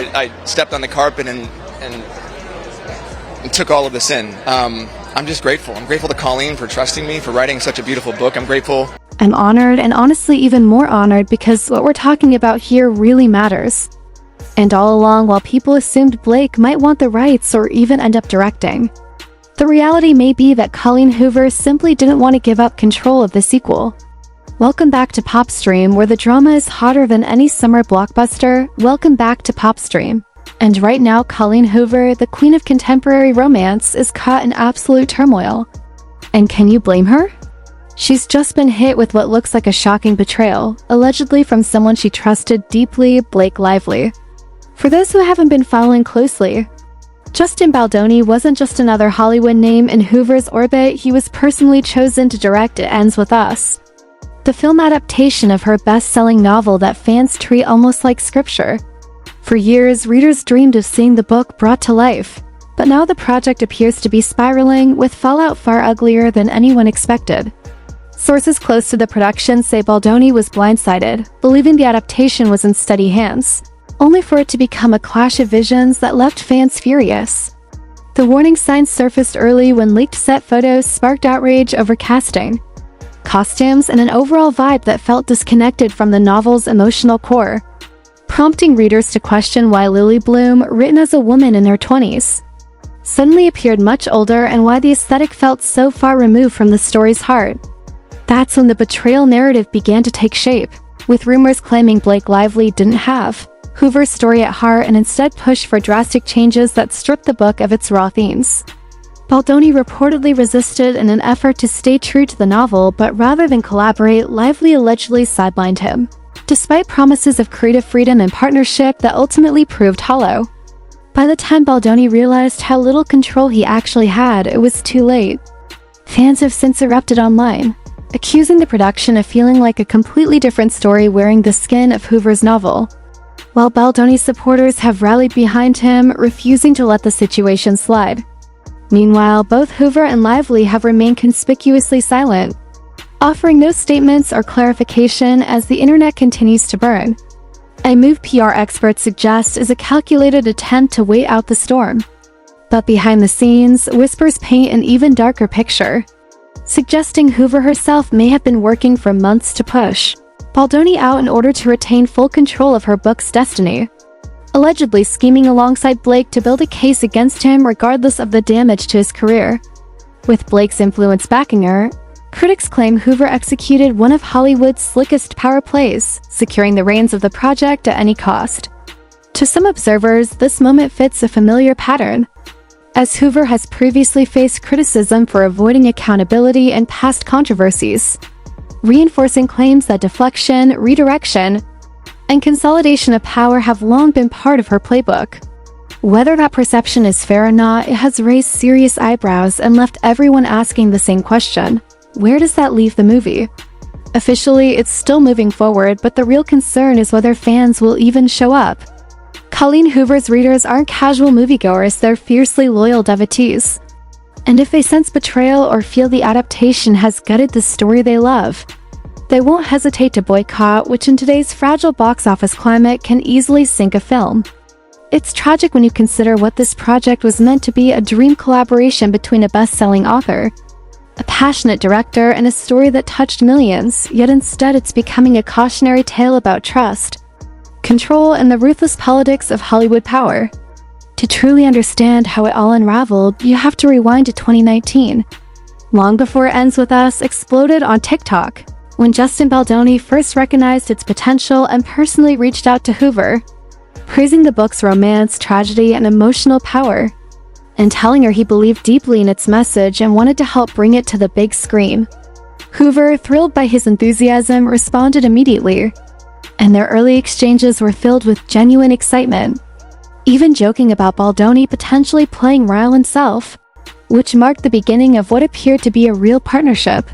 I stepped on the carpet and took all of this in. I'm just grateful. I'm grateful to Colleen for trusting me, for writing such a beautiful book. I'm grateful. I'm honored, and honestly even more honored, because what we're talking about here really matters. And all along, while people assumed Blake might want the rights or even end up directing, the reality may be that Colleen Hoover simply didn't want to give up control of the sequel. Welcome back to Popstream, where the drama is hotter than any summer blockbuster. Welcome back to Popstream. And right now, Colleen Hoover, the queen of contemporary romance, is caught in absolute turmoil. And can you blame her? She's just been hit with what looks like a shocking betrayal, allegedly from someone she trusted deeply, Blake Lively. For those who haven't been following closely, Justin Baldoni wasn't just another Hollywood name in Hoover's orbit. He was personally chosen to direct It Ends With Us, the film adaptation of her best-selling novel that fans treat almost like scripture. For years, readers dreamed of seeing the book brought to life, but now the project appears to be spiraling, with fallout far uglier than anyone expected. Sources close to the production say Baldoni was blindsided, believing the adaptation was in steady hands, only for it to become a clash of visions that left fans furious. The warning signs surfaced early when leaked set photos sparked outrage over casting, costumes, and an overall vibe that felt disconnected from the novel's emotional core, prompting readers to question why Lily Bloom, written as a woman in her 20s, suddenly appeared much older, and why the aesthetic felt so far removed from the story's heart. That's when the betrayal narrative began to take shape, with rumors claiming Blake Lively didn't have Hoover's story at heart and instead pushed for drastic changes that stripped the book of its raw themes. Baldoni reportedly resisted in an effort to stay true to the novel, but rather than collaborate, Lively allegedly sidelined him, despite promises of creative freedom and partnership that ultimately proved hollow. By the time Baldoni realized how little control he actually had, it was too late. Fans have since erupted online, accusing the production of feeling like a completely different story wearing the skin of Hoover's novel, while Baldoni's supporters have rallied behind him, refusing to let the situation slide. Meanwhile, both Hoover and Lively have remained conspicuously silent, offering no statements or clarification as the internet continues to burn. A move PR experts suggest is a calculated attempt to wait out the storm. But behind the scenes, whispers paint an even darker picture, suggesting Hoover herself may have been working for months to push Baldoni out in order to retain full control of her book's destiny, allegedly scheming alongside Blake to build a case against him regardless of the damage to his career. With Blake's influence backing her, critics claim Hoover executed one of Hollywood's slickest power plays, securing the reins of the project at any cost. To some observers, this moment fits a familiar pattern, as Hoover has previously faced criticism for avoiding accountability in past controversies, reinforcing claims that deflection, redirection, and consolidation of power have long been part of her playbook. Whether that perception is fair or not, it has raised serious eyebrows and left everyone asking the same question: where does that leave the movie? Officially, it's still moving forward, but the real concern is whether fans will even show up. Colleen Hoover's readers aren't casual moviegoers, they're fiercely loyal devotees. And if they sense betrayal or feel the adaptation has gutted the story they love, they won't hesitate to boycott, which in today's fragile box office climate can easily sink a film. It's tragic when you consider what this project was meant to be: a dream collaboration between a best-selling author, a passionate director, and a story that touched millions, yet instead it's becoming a cautionary tale about trust, control, and the ruthless politics of Hollywood power. To truly understand how it all unraveled, you have to rewind to 2019, long before It Ends With Us exploded on TikTok, when Justin Baldoni first recognized its potential and personally reached out to Hoover, praising the book's romance, tragedy, and emotional power, and telling her he believed deeply in its message and wanted to help bring it to the big screen. Hoover, thrilled by his enthusiasm, responded immediately, and their early exchanges were filled with genuine excitement, even joking about Baldoni potentially playing Ryle himself, which marked the beginning of what appeared to be a real partnership.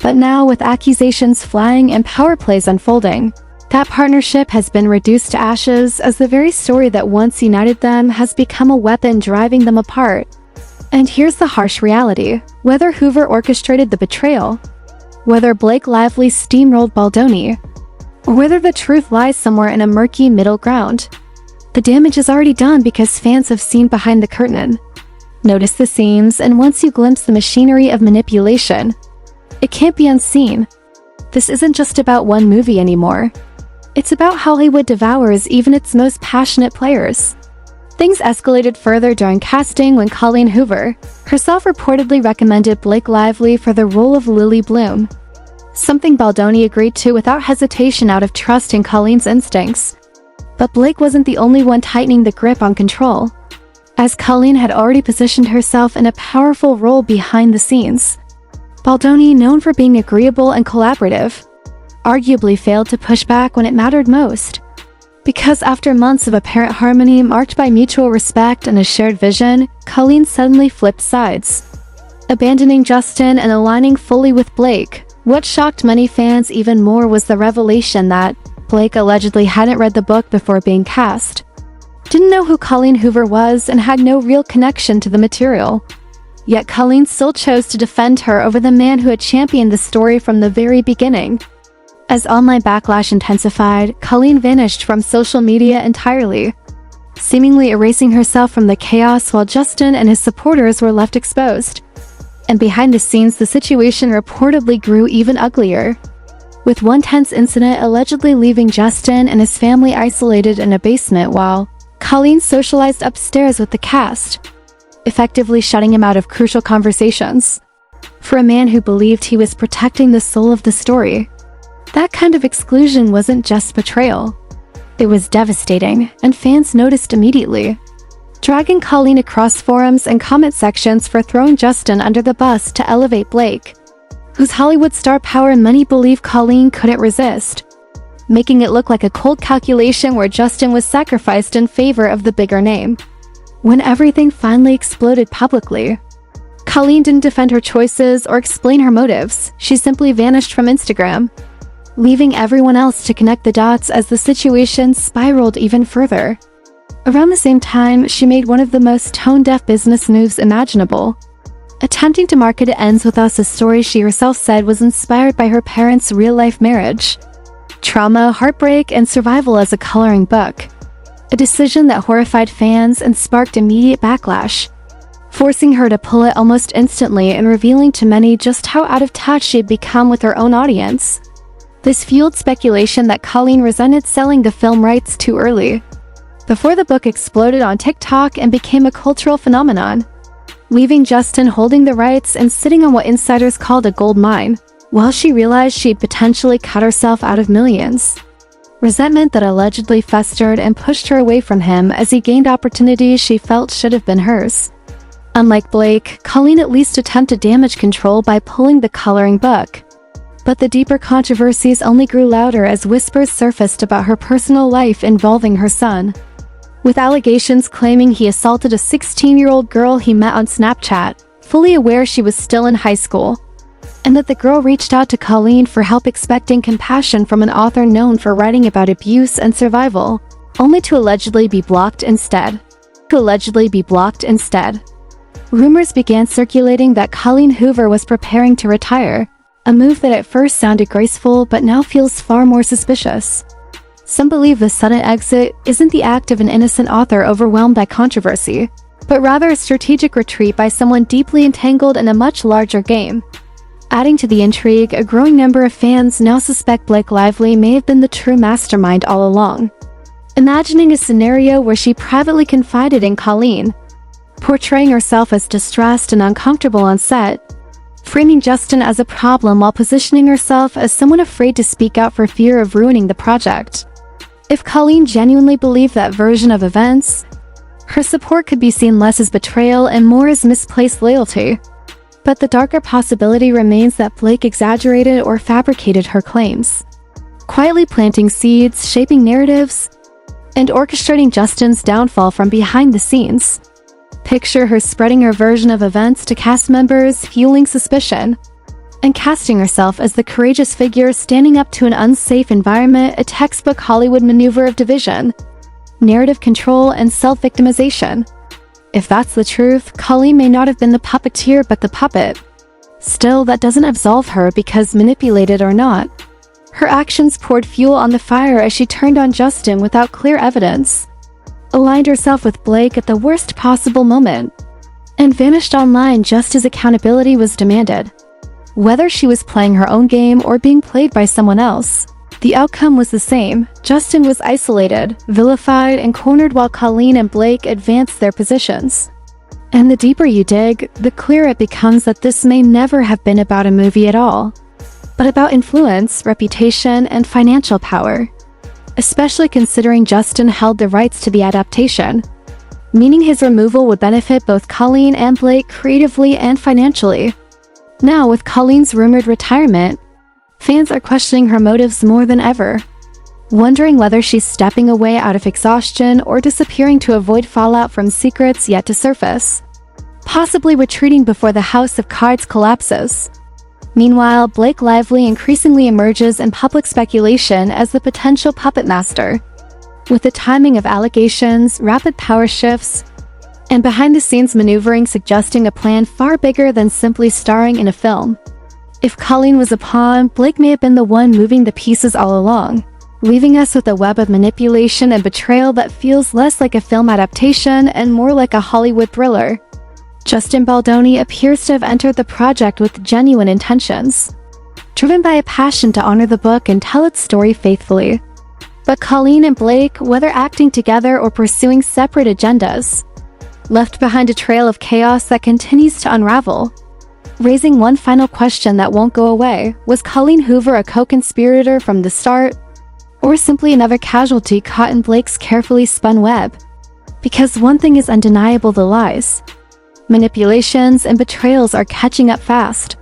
But now, with accusations flying and power plays unfolding, that partnership has been reduced to ashes, as the very story that once united them has become a weapon driving them apart. And here's the harsh reality: whether Hoover orchestrated the betrayal, whether Blake Lively steamrolled Baldoni, or whether the truth lies somewhere in a murky middle ground, The damage is already done because fans have seen behind the curtain. Notice the seams, and once you glimpse the machinery of manipulation, it can't be unseen. This isn't just about one movie anymore. It's about how Hollywood devours even its most passionate players. Things escalated further during casting when Colleen Hoover herself reportedly recommended Blake Lively for the role of Lily Bloom, something Baldoni agreed to without hesitation out of trust in Colleen's instincts. But Blake wasn't the only one tightening the grip on control, as Colleen had already positioned herself in a powerful role behind the scenes. Baldoni, known for being agreeable and collaborative, arguably failed to push back when it mattered most. Because after months of apparent harmony marked by mutual respect and a shared vision, Colleen suddenly flipped sides, abandoning Justin and aligning fully with Blake. What shocked many fans even more was the revelation that Blake allegedly hadn't read the book before being cast, didn't know who Colleen Hoover was, and had no real connection to the material. Yet Colleen still chose to defend her over the man who had championed the story from the very beginning. As online backlash intensified, Colleen vanished from social media entirely, seemingly erasing herself from the chaos while Justin and his supporters were left exposed. And behind the scenes, the situation reportedly grew even uglier, with one tense incident allegedly leaving Justin and his family isolated in a basement while Colleen socialized upstairs with the cast, effectively shutting him out of crucial conversations. For a man who believed he was protecting the soul of the story, that kind of exclusion wasn't just betrayal. It was devastating, and fans noticed immediately, dragging Colleen across forums and comment sections for throwing Justin under the bus to elevate Blake, whose Hollywood star power many believe Colleen couldn't resist, making it look like a cold calculation where Justin was sacrificed in favor of the bigger name. When everything finally exploded publicly, Colleen didn't defend her choices or explain her motives. She simply vanished from Instagram, leaving everyone else to connect the dots as the situation spiraled even further. Around the same time, she made one of the most tone-deaf business moves imaginable, attempting to market It Ends With Us, a story she herself said was inspired by her parents' real-life marriage, trauma, heartbreak, and survival as a coloring book. A decision that horrified fans and sparked immediate backlash, forcing her to pull it almost instantly and revealing to many just how out of touch she'd become with her own audience. This fueled speculation that Colleen resented selling the film rights too early, before the book exploded on TikTok and became a cultural phenomenon, leaving Justin holding the rights and sitting on what insiders called a gold mine, while she realized she'd potentially cut herself out of millions. Resentment that allegedly festered and pushed her away from him as he gained opportunities she felt should have been hers. Unlike Blake, Colleen at least attempted damage control by pulling the coloring book. But the deeper controversies only grew louder as whispers surfaced about her personal life involving her son, with allegations claiming he assaulted a 16-year-old girl he met on Snapchat, fully aware she was still in high school, and that the girl reached out to Colleen for help, expecting compassion from an author known for writing about abuse and survival, only to allegedly be blocked instead. Rumors began circulating that Colleen Hoover was preparing to retire, a move that at first sounded graceful but now feels far more suspicious. Some believe the sudden exit isn't the act of an innocent author overwhelmed by controversy, but rather a strategic retreat by someone deeply entangled in a much larger game. Adding to the intrigue, a growing number of fans now suspect Blake Lively may have been the true mastermind all along, imagining a scenario where she privately confided in Colleen, portraying herself as distressed and uncomfortable on set, framing Justin as a problem while positioning herself as someone afraid to speak out for fear of ruining the project. If Colleen genuinely believed that version of events, her support could be seen less as betrayal and more as misplaced loyalty. But the darker possibility remains that Blake exaggerated or fabricated her claims, quietly planting seeds, shaping narratives, and orchestrating Justin's downfall from behind the scenes. Picture her spreading her version of events to cast members, fueling suspicion, and casting herself as the courageous figure standing up to an unsafe environment, a textbook Hollywood maneuver of division, narrative control, and self-victimization. If that's the truth, Colleen may not have been the puppeteer but the puppet. Still, that doesn't absolve her, because manipulated or not, her actions poured fuel on the fire as she turned on Justin without clear evidence, aligned herself with Blake at the worst possible moment, and vanished online just as accountability was demanded. Whether she was playing her own game or being played by someone else, the outcome was the same. Justin was isolated, vilified, and cornered while Colleen and Blake advanced their positions. And the deeper you dig, the clearer it becomes that this may never have been about a movie at all, but about influence, reputation, and financial power. Especially considering Justin held the rights to the adaptation, meaning his removal would benefit both Colleen and Blake creatively and financially. Now, with Colleen's rumored retirement, fans are questioning her motives more than ever, wondering whether she's stepping away out of exhaustion or disappearing to avoid fallout from secrets yet to surface, possibly retreating before the House of Cards collapses. Meanwhile, Blake Lively increasingly emerges in public speculation as the potential puppet master, with the timing of allegations, rapid power shifts, and behind-the-scenes maneuvering suggesting a plan far bigger than simply starring in a film. If Colleen was a pawn, Blake may have been the one moving the pieces all along, leaving us with a web of manipulation and betrayal that feels less like a film adaptation and more like a Hollywood thriller. Justin Baldoni appears to have entered the project with genuine intentions, driven by a passion to honor the book and tell its story faithfully. But Colleen and Blake, whether acting together or pursuing separate agendas, left behind a trail of chaos that continues to unravel. Raising one final question that won't go away: was Colleen Hoover a co-conspirator from the start, or simply another casualty caught in Blake's carefully spun web? Because one thing is undeniable: the lies, manipulations, and betrayals are catching up fast.